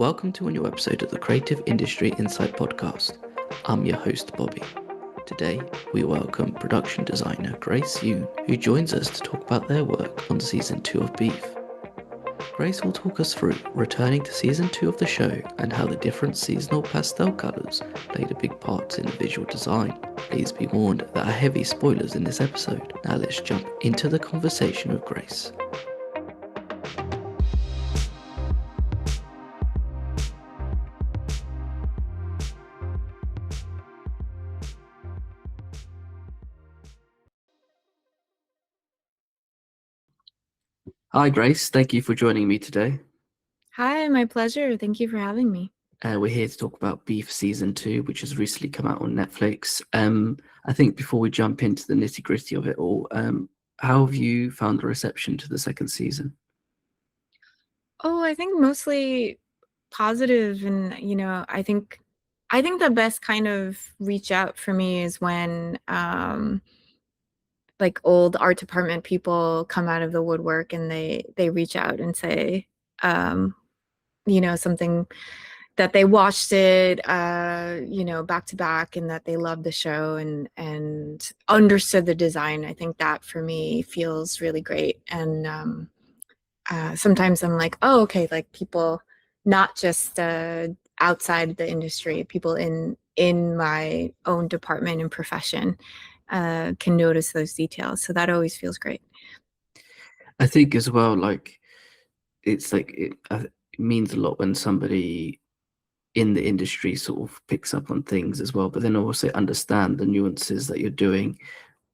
Welcome to a new episode of the Creative Industry Insight podcast. I'm your host, Bobby. Today, we welcome production designer Grace Yoon, who joins us to talk about their work on season 2 of Beef. Grace will talk us through returning to season 2 of the show and how the different seasonal pastel colours played a big part in the visual design. Please be warned there are heavy spoilers in this episode. Now let's jump into the conversation with Grace. Hi Grace, thank you for joining me today. Hi, my pleasure. Thank you for having me. We're here to talk about Beef Season 2, which has recently come out on Netflix. I think before we jump into the nitty-gritty of it all, how have you found the reception to the second season? Oh, I think mostly positive, and I think the best kind of reach out for me is when like old art department people come out of the woodwork and they reach out and say something that they watched it back to back, and that they loved the show and understood the design. I think that for me feels really great. And sometimes I'm like, oh, okay, like people not just outside the industry, people in my own department and profession can notice those details. So that always feels great. I think as well, like it means a lot when somebody in the industry sort of picks up on things as well, but then also understand the nuances that you're doing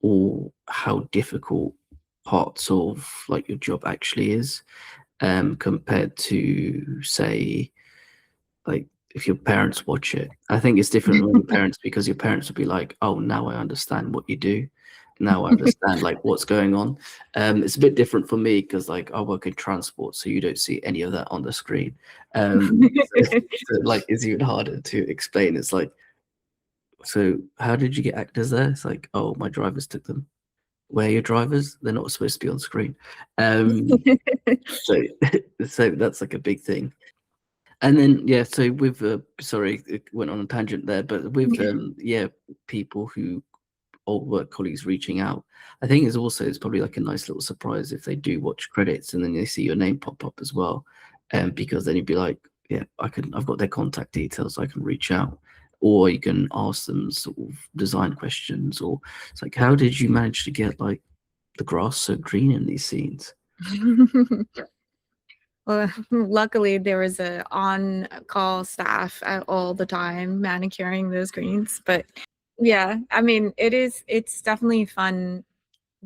or how difficult parts of like your job actually is, compared to say like if your parents watch it. I think it's different when your parents, because your parents would be like, oh, now I understand what you do. Now I understand like what's going on. It's a bit different for me because like I work in transport, so you don't see any of that on the screen. So, like it's even harder to explain. It's like, so how did you get actors there? It's like, oh, my drivers took them. Where are your drivers? They're not supposed to be on screen. So so that's like a big thing. And then yeah, so with sorry, it went on a tangent there, but with people who old work colleagues reaching out, I think it's probably like a nice little surprise if they do watch credits and then they see your name pop up as well, because then you'd be like, yeah, I've got their contact details, I can reach out, or you can ask them sort of design questions, or it's like, how did you manage to get like the grass so green in these scenes? Well, luckily there was a on-call staff at all the time manicuring those greens. But yeah, I mean, it's definitely fun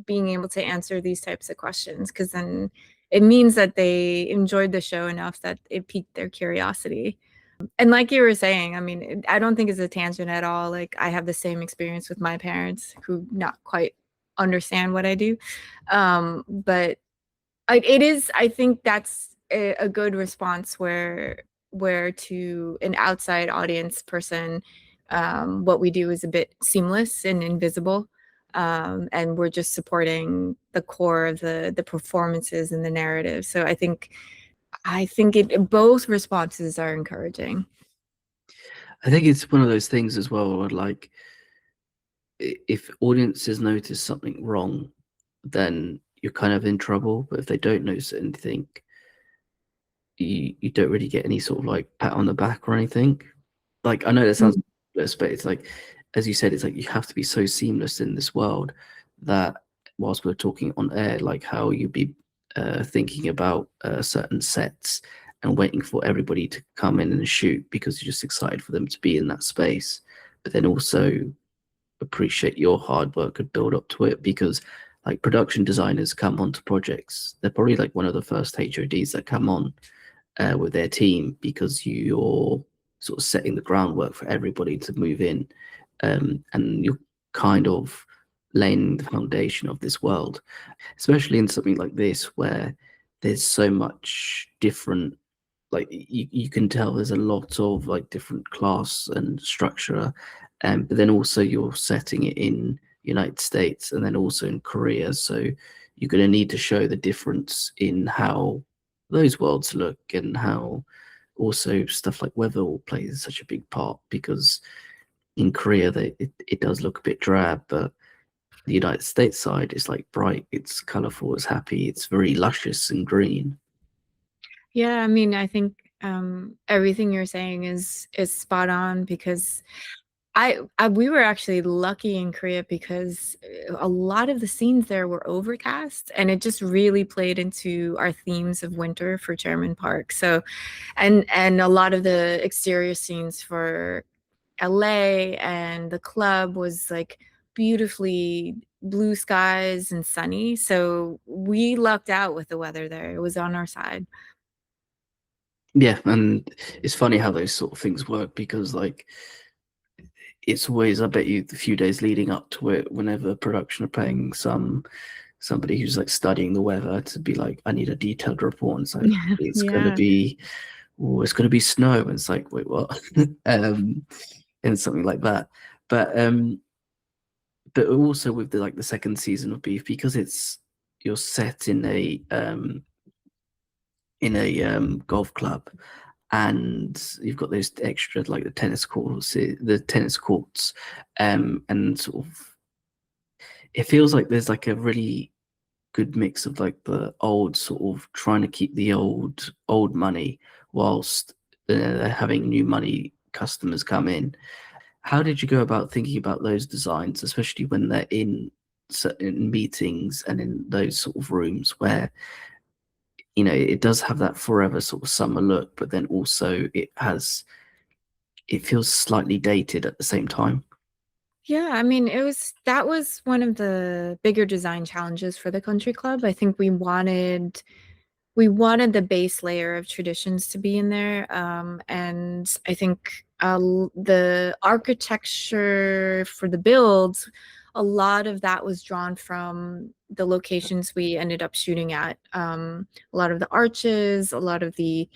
being able to answer these types of questions, because then it means that they enjoyed the show enough that it piqued their curiosity. And like you were saying, I mean, I don't think it's a tangent at all. Like I have the same experience with my parents who not quite understand what I do. But it is, I think that's a good response where to an outside audience person, what we do is a bit seamless and invisible. And we're just supporting the core of the performances and the narrative. So I think both responses are encouraging. I think it's one of those things as well where like if audiences notice something wrong, then you're kind of in trouble. But if they don't notice anything, you don't really get any sort of like pat on the back or anything. Like I know that sounds ridiculous, but it's like, as you said, it's like you have to be so seamless in this world that whilst we're talking on air, like how you'd be thinking about certain sets and waiting for everybody to come in and shoot because you're just excited for them to be in that space, but then also appreciate your hard work and build up to it, because like production designers come onto projects, they're probably like one of the first HODs that come on with their team, because you're sort of setting the groundwork for everybody to move in, and you're kind of laying the foundation of this world, especially in something like this where there's so much different, like you can tell there's a lot of like different class and structure, but then also you're setting it in United States and then also in Korea, so you're going to need to show the difference in how those worlds look and how also stuff like weather will play such a big part, because in Korea it does look a bit drab, but the United States side is like bright, it's colorful, it's happy, it's very luscious and green. Yeah, I mean, I think everything you're saying is spot on, because we were actually lucky in Korea because a lot of the scenes there were overcast, and it just really played into our themes of winter for Chairman Park. So, and a lot of the exterior scenes for LA and the club was like beautifully blue skies and sunny. So we lucked out with the weather there. It was on our side. Yeah, and it's funny how those sort of things work, because like it's always, I bet you, the few days leading up to it, whenever production are paying somebody who's like studying the weather to be like, I need a detailed report, and it's like, it's gonna Yeah. be, oh, it's gonna be snow, and it's like, wait, what? And something like that. But also with the like the second season of Beef, because you're set in a golf club, and you've got those extra like the tennis courts, and sort of it feels like there's like a really good mix of like the old sort of trying to keep the old money whilst they're having new money customers come in. How did you go about thinking about those designs, especially when they're in certain meetings and in those sort of rooms where, you know, it does have that forever sort of summer look, but then also it feels slightly dated at the same time? Yeah, I mean, that was one of the bigger design challenges for the country club. I think we wanted the base layer of traditions to be in there. And I think the architecture for the builds, a lot of that was drawn from the locations we ended up shooting at. A lot of the arches, a lot of the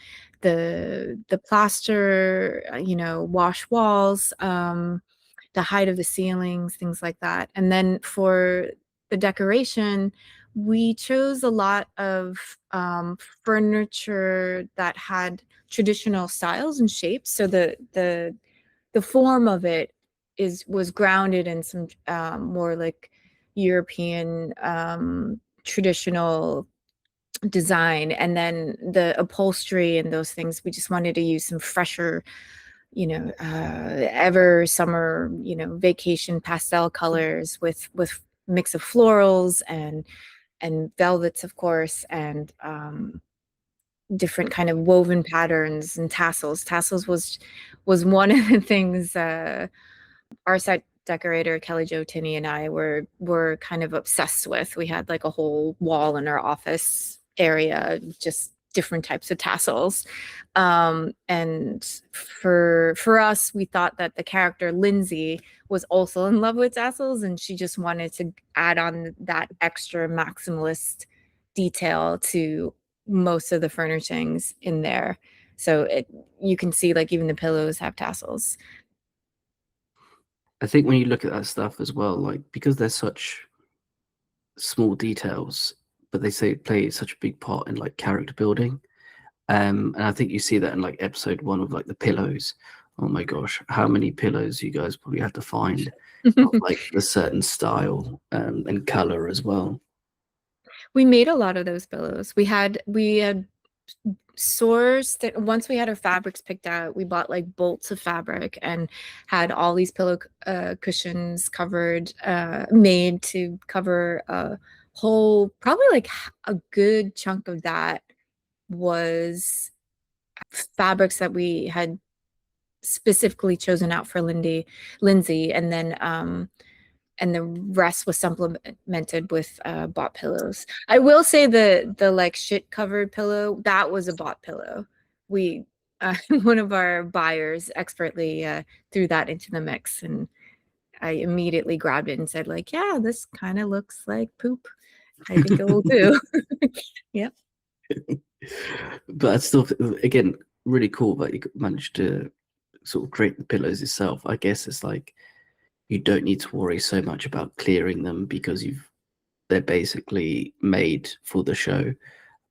plaster, wash walls, the height of the ceilings, things like that. And then for the decoration, we chose a lot of furniture that had traditional styles and shapes. So the form of it was grounded in some more like European traditional design, and then the upholstery and those things, we just wanted to use some fresher, ever summer, vacation pastel colors with mix of florals and velvets, of course, and different kind of woven patterns and tassels. Tassels was one of the things our set decorator Kelly Jo Tinney and I were kind of obsessed with. We had like a whole wall in our office area, just different types of tassels. And for us, we thought that the character Lindsay was also in love with tassels, and she just wanted to add on that extra maximalist detail to most of the furnishings in there. So you can see like even the pillows have tassels. I think when you look at that stuff as well, like because they're such small details, but they say play such a big part in like character building. And I think you see that in like episode 1 of like the pillows. Oh my gosh, how many pillows you guys probably had to find of like a certain style, and color as well. We made a lot of those pillows. We had sourced that once we had our fabrics picked out. We bought like bolts of fabric and had all these pillow cushions covered, made to cover a whole, probably like a good chunk of that was fabrics that we had specifically chosen out for Lindsay, and the rest was supplemented with bought pillows. I will say the like shit covered pillow, that was a bought pillow. We one of our buyers expertly threw that into the mix, and I immediately grabbed it and said like, yeah, this kind of looks like poop. I think it will do. Yep. But I still, again, really cool that you managed to sort of create the pillows yourself. I guess it's like you don't need to worry so much about clearing them, because they're basically made for the show,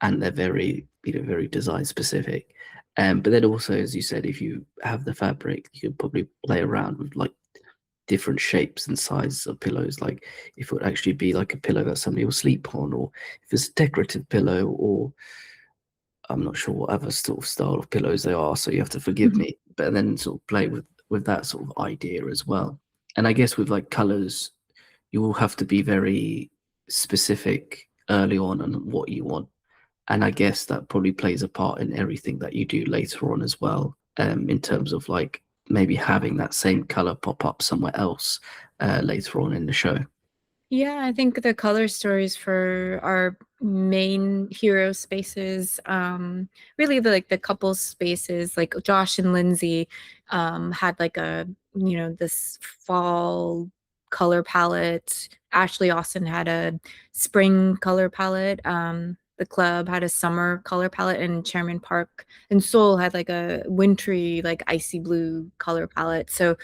and they're very, very design specific. But then also, as you said, if you have the fabric, you could probably play around with like different shapes and sizes of pillows. Like if it would actually be like a pillow that somebody will sleep on, or if it's a decorative pillow, or I'm not sure what other sort of style of pillows they are, so you have to forgive Mhm. me. But then sort of play with that sort of idea as well. And I guess with like colors, you will have to be very specific early on what you want. And I guess that probably plays a part in everything that you do later on as well, in terms of like maybe having that same color pop up somewhere else later on in the show. Yeah, I think the color stories for our main hero spaces, really the couple spaces, like Josh and Lindsay, had like this fall color palette. Ashley Austin had a spring color palette. The club had a summer color palette, and Chairman Park and Seoul had like a wintry, like icy blue color palette. So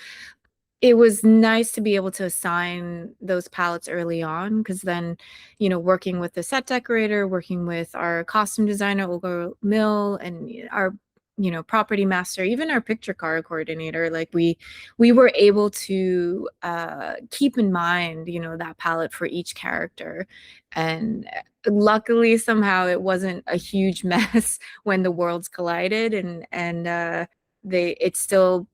it was nice to be able to assign those palettes early on, because then, working with the set decorator, working with our costume designer, Olga Mill, and our, property master, even our picture card coordinator, like we were able to keep in mind, that palette for each character. And luckily, somehow it wasn't a huge mess when the worlds collided, and it still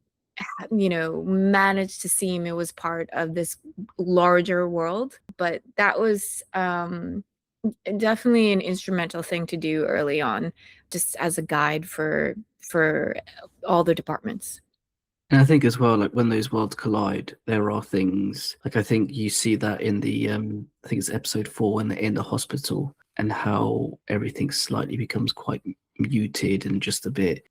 managed to seem it was part of this larger world. But that was definitely an instrumental thing to do early on, just as a guide for all the departments. And I think as well, like when those worlds collide, there are things like I think you see that in the I think it's episode 4 when they're in the hospital and how everything slightly becomes quite muted and just a bit,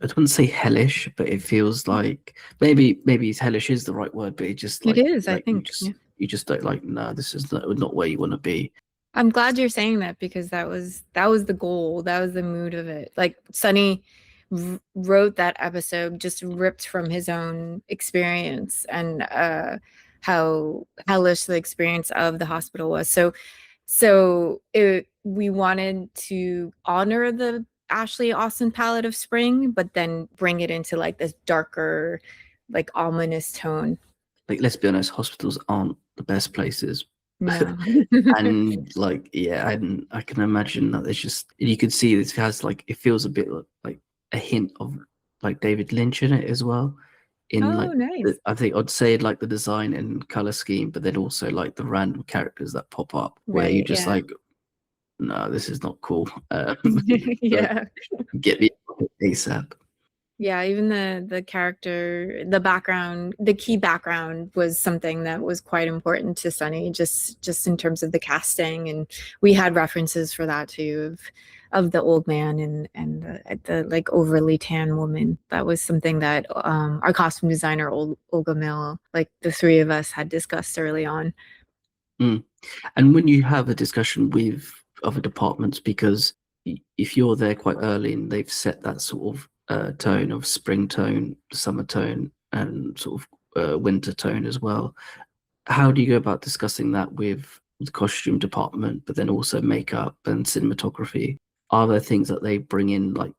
I wouldn't say hellish, but it feels like maybe hellish is the right word, but it just It is, I like think. Yeah. you just don't like, no, this is not where you want to be. I'm glad you're saying that, because that was the goal. That was the mood of it. Like Sunny wrote that episode just ripped from his own experience, and how hellish the experience of the hospital was. We wanted to honor the Ashley Austin palette of spring, but then bring it into like this darker, like ominous tone. Like let's be honest, hospitals aren't the best places. No. And like yeah, and I can imagine that there's just, you could see this has like, it feels a bit like a hint of like David Lynch in it as well, in Oh, like nice. I think I'd say like the design and color scheme, but then also like the random characters that pop up where you Right. just Yeah. like, no, this is not cool. Like, Yeah. get me ASAP. Yeah, even the character, the background, the key background was something that was quite important to Sunny, just in terms of the casting. And we had references for that too, of the old man and the like overly tan woman. That was something that our costume designer Olga Mill, like the three of us, had discussed early on. Mm. And when you have a discussion with other departments, because if you're there quite early and they've set that sort of tone of spring tone, summer tone, and sort of winter tone as well, how do you go about discussing that with the costume department, but then also makeup and cinematography? Are there things that they bring in, like,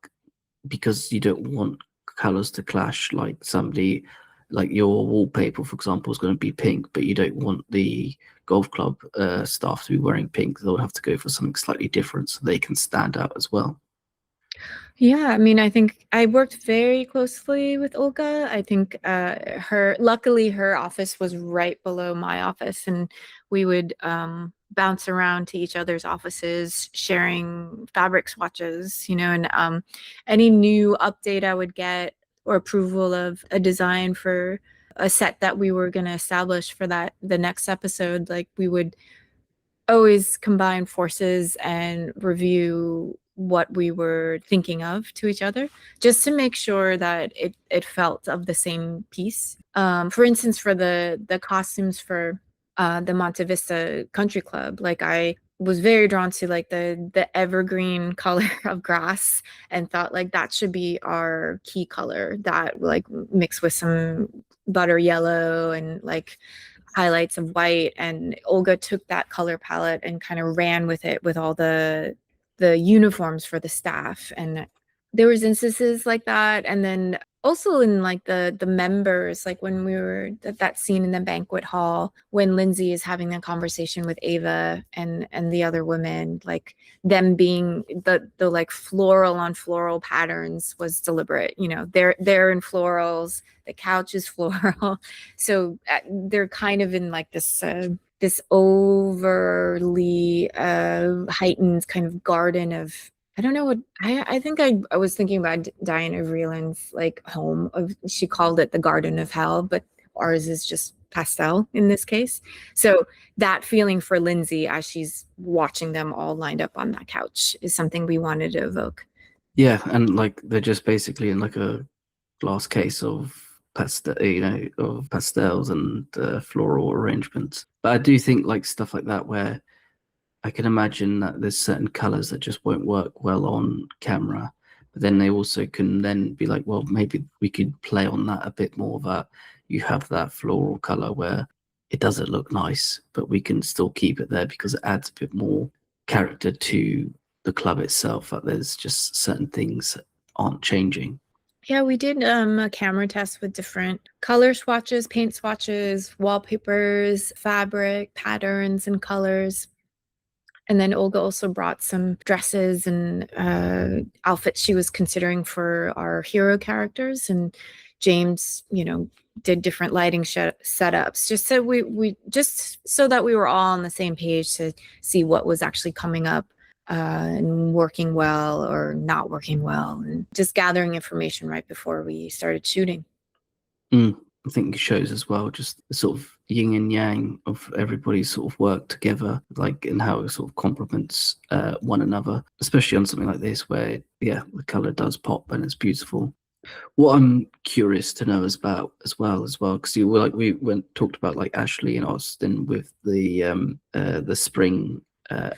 because you don't want colors to clash, like somebody like your wallpaper for example is going to be pink, but you don't want the golf club staff to be wearing pink, they'll have to go for something slightly different so they can stand out as well. Yeah, I mean, I think I worked very closely with Olga. I think luckily her office was right below my office, and we would bounce around to each other's offices, sharing fabric swatches, and any new update I would get, or approval of a design for a set that we were going to establish for the next episode, like we would always combine forces and review what we were thinking of to each other, just to make sure that it felt of the same piece. For instance, for the costumes for the Monte Vista Country Club, like I was very drawn to like the evergreen color of grass, and thought like that should be our key color, that like mixed with some butter yellow and like highlights of white. And Olga took that color palette and kind of ran with it with all the uniforms for the staff. And there was instances like that. And then also in like the members, like when we were that scene in the banquet hall when Lindsay is having a conversation with Ava and the other women, like them being the like floral on floral patterns was deliberate. You know, they're in florals, the couch is floral, so they're kind of in like this overly heightened kind of garden of, I don't know what, I think I was thinking about Diana Vreeland's like home of, she called it the Garden of Hell, but ours is just pastel in this case. So that feeling for Lindsay as she's watching them all lined up on that couch is something we wanted to evoke. Yeah, and like they're just basically in like a glass case of of pastels and floral arrangements. But I do think like stuff like that where I can imagine that there's certain colors that just won't work well on camera, but then they also can then be like, well, maybe we could play on that a bit more, that you have that floral color where it doesn't look nice, but we can still keep it there because it adds a bit more character to the club itself, that there's just certain things that aren't changing. Yeah, we did a camera test with different color swatches, paint swatches, wallpapers, fabric, patterns, and colors. And then Olga also brought some dresses and outfits she was considering for our hero characters. And James, you know, did different lighting setups just so we just so that we were all on the same page to see what was actually coming up and working well or not working well, and just gathering information right before we started shooting. I think it shows as well just the sort of yin and yang of everybody's sort of work together, like, and how it sort of complements one another, especially on something like this where, yeah, the color does pop and it's beautiful. What I'm curious to know is about as well, because you were like, we talked about like Ashley and Austin with the spring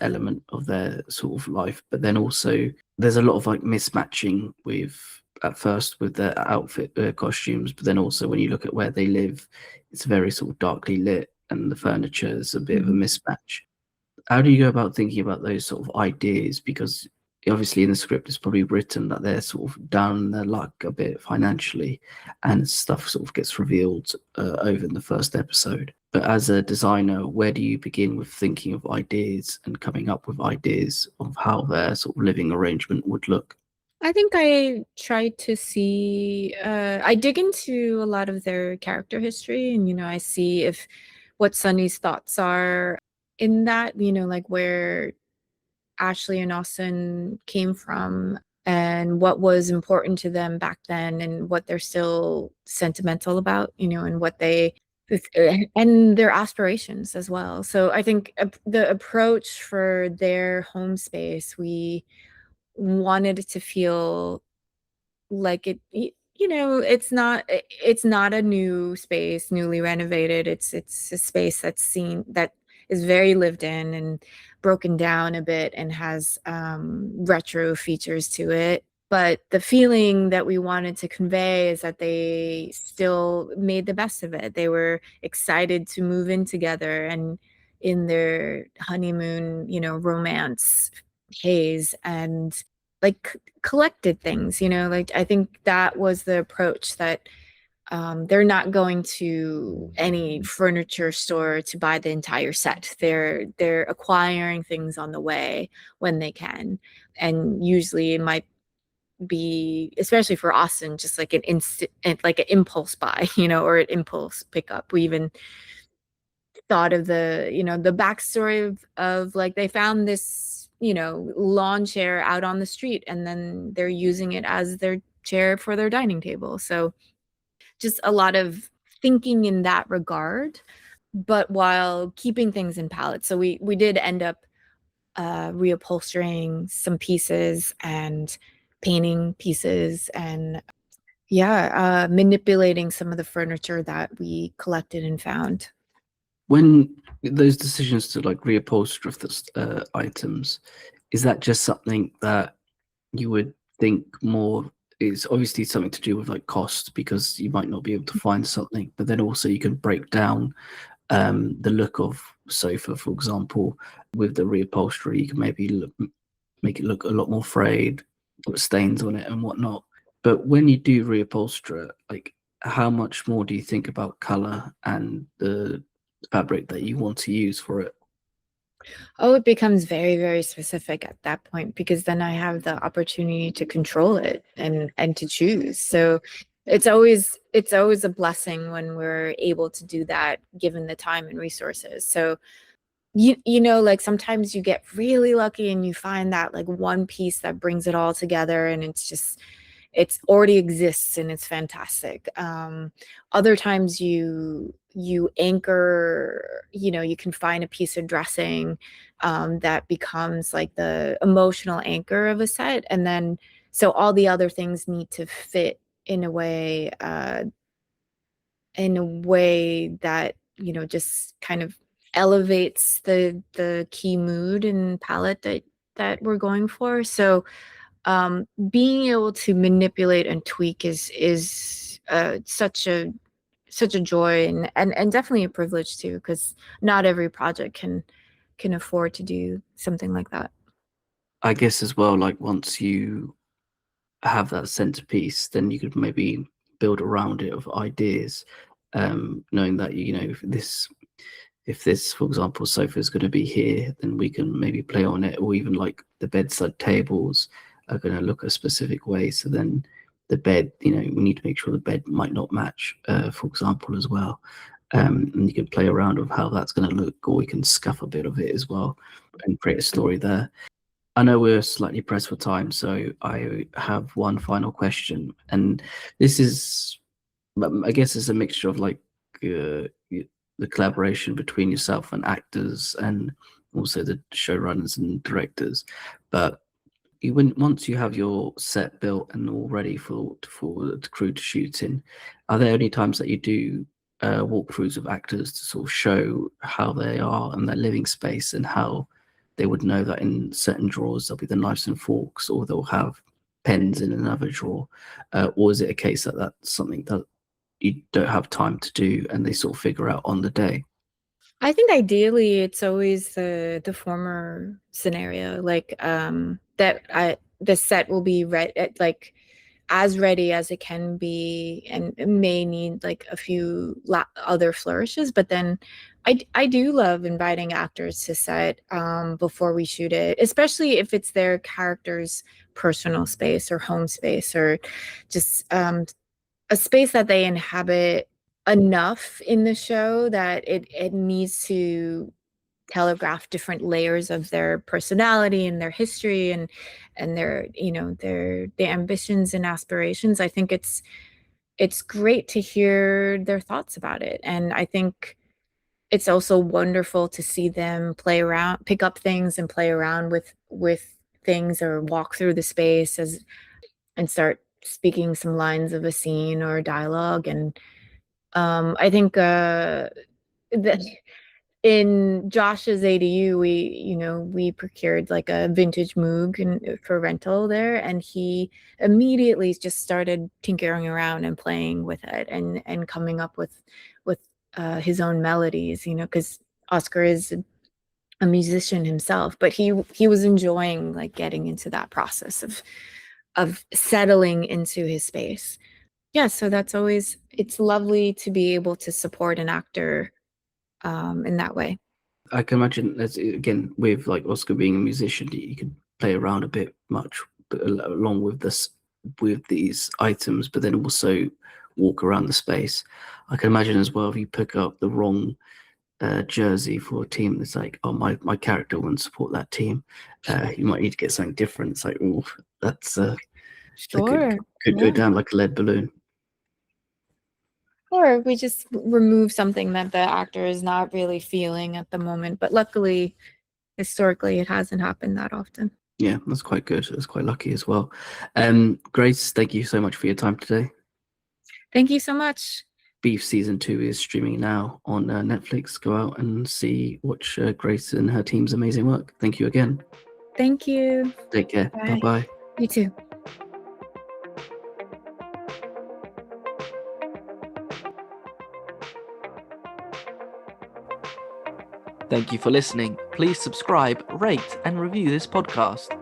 element of their sort of life, but then also there's a lot of like mismatching with, at first with their outfit costumes, but then also when you look at where they live, it's very sort of darkly lit and the furniture is a bit of a mismatch. How do you go about thinking about those sort of ideas? Because obviously in the script it's probably written that they're sort of down in their luck a bit financially and stuff sort of gets revealed over in the first episode. But as a designer, where do you begin with thinking of ideas and coming up with ideas of how their sort of living arrangement would look? I think I try to see, I dig into a lot of their character history, and, you know, I see if what Sunny's thoughts are in that, you know, like where Ashley and Austin came from and what was important to them back then and what they're still sentimental about, you know, and what they, and their aspirations as well. So I think the approach for their home space, we wanted it to feel like you know, it's not a new space, newly renovated. It's a space that is very lived in and broken down a bit and has retro features to it. But the feeling that we wanted to convey is that they still made the best of it. They were excited to move in together and in their honeymoon, you know, romance haze, and like collected things, you know, like I think that was the approach, that they're not going to any furniture store to buy the entire set. They're acquiring things on the way when they can, and usually it might be, especially for Austin, just like an instant, like an impulse buy, you know, or an impulse pickup. We even thought of the, you know, the backstory of like they found this, you know, lawn chair out on the street and then they're using it as their chair for their dining table. So just a lot of thinking in that regard, but while keeping things in palette. So we did end up reupholstering some pieces and painting pieces, and yeah, manipulating some of the furniture that we collected and found. When those decisions to like reupholster the items, is that just something that you would think more is obviously something to do with like cost, because you might not be able to find something, but then also you can break down the look of sofa, for example, with the reupholstery. You can maybe make it look a lot more frayed, put stains on it and whatnot. But when you do reupholster it, like how much more do you think about color and the fabric that you want to use for it? Oh, it becomes very, very specific at that point because then I have the opportunity to control it and to choose. So it's always a blessing when we're able to do that given the time and resources. So like sometimes you get really lucky and you find that like one piece that brings it all together and it's already exists and it's fantastic. Other times you anchor, you can find a piece of dressing that becomes like the emotional anchor of a set, and then so all the other things need to fit in a way that just kind of elevates the key mood and palette that we're going for. So being able to manipulate and tweak is such a joy and definitely a privilege too, because not every project can afford to do something like that. I guess as well, like once you have that centerpiece, then you could maybe build around it of ideas, knowing that if this, for example, sofa is going to be here, then we can maybe play on it, or even like the bedside tables are going to look a specific way. So then the bed, we need to make sure the bed might not match, for example, as well. And you can play around with how that's going to look, or we can scuff a bit of it as well and create a story there. I know we're slightly pressed for time, so I have one final question, and this is, I guess, it's a mixture of like the collaboration between yourself and actors, and also the showrunners and directors. But once you have your set built and all ready for the crew to shoot in, are there any times that you do walkthroughs of actors to sort of show how they are and their living space, and how they would know that in certain drawers there'll be the knives and forks, or they'll have pens in another drawer, or is it a case that that's something that you don't have time to do and they sort of figure out on the day? I think ideally it's always the former scenario, like that the set will be like as ready as it can be, and it may need like a few other flourishes, but then I do love inviting actors to set before we shoot it, especially if it's their character's personal space or home space, or just a space that they inhabit enough in the show that it needs to telegraph different layers of their personality and their history and their ambitions and aspirations. I think it's great to hear their thoughts about it, and I think it's also wonderful to see them play around, pick up things and play around with things, or walk through the space and start speaking some lines of a scene or dialogue. And I think that in Josh's ADU, we procured like a vintage Moog for rental there, and he immediately just started tinkering around and playing with it and coming up with his own melodies, because Oscar is a musician himself, but he was enjoying like getting into that process of settling into his space. Yeah, so it's lovely to be able to support an actor in that way. I can imagine, as again, with like Oscar being a musician, you could play around a bit much, but along with this, with these items, but then also walk around the space. I can imagine as well, if you pick up the wrong jersey for a team, it's like, oh, my character wouldn't support that team. You might need to get something different. It's like, oh, that's that Sure. could go Yeah. down like a lead balloon. Or we just remove something that the actor is not really feeling at the moment. But luckily, historically, it hasn't happened that often. Yeah, that's quite good. That's quite lucky as well. Grace, thank you so much for your time today. Thank you so much. Beef season 2 is streaming now on Netflix. Go out and watch Grace and her team's amazing work. Thank you again. Thank you. Take care. Bye. Bye-bye. You too. Thank you for listening. Please subscribe, rate, and review this podcast.